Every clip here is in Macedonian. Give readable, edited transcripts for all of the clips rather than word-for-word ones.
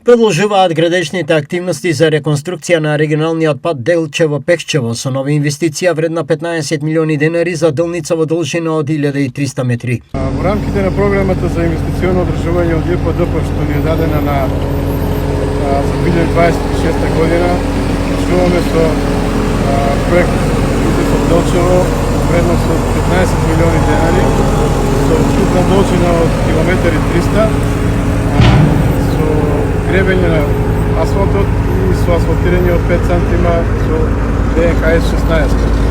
Продолжуваат градежните активности за реконструкција на регионалниот пат Делчево-Пехчево со нова инвестиција вредна 15 милиони денари за делница во должина од 1300 метри. Во рамките на програмата за инвестиционо одржување од ЈПДП што ни е дадена за 2026 година, почнуваме со проект Итисот Делчево вредност од 15 милиони денари со вкупна должина од километар и 300 со гребење на асфалтот и со асфалтирање од 5 сантима со ДНКС 16.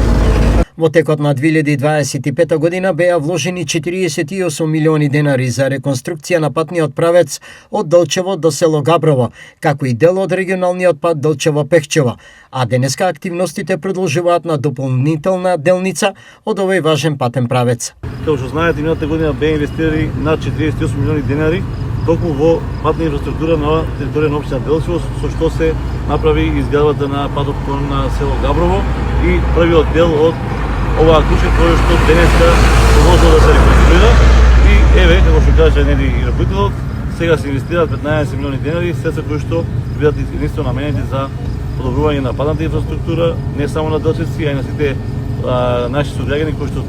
Во текот на 2025 година беа вложени 48 милиони денари за реконструкција на патниот правец од Делчево до село Габрово, како и дел од регионалниот пат Делчево-Пехчево, а денеска активностите продолжуваат на дополнителна делница од овој важен патен правец. Како што знаете, минатата година беа инвестирани над 48 милиони денари токму во патна инфраструктура на територија на општина Делчево, со што се направи изградбата на патот кон село Габрово и првиот дел од оваа куќа која што денеска продолжува да се реконструира и еве, како што кажа Нели и ракоителот, сега се инвестираат 15 милиони денари, средства кои што бидат единствено наменети за подобрување на патната инфраструктура, не само на делчевци, а и на сите наши сограѓани кои што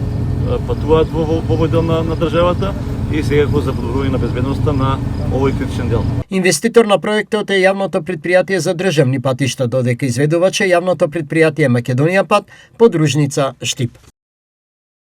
патуваат во овој дел на државата и секако за подобрување на безбедноста на овој критичен дел. Инвеститор на проектот е јавното предпријатие за државни патишта, додека изведувач е јавното предпријатие Македонија пат, подружница Штип.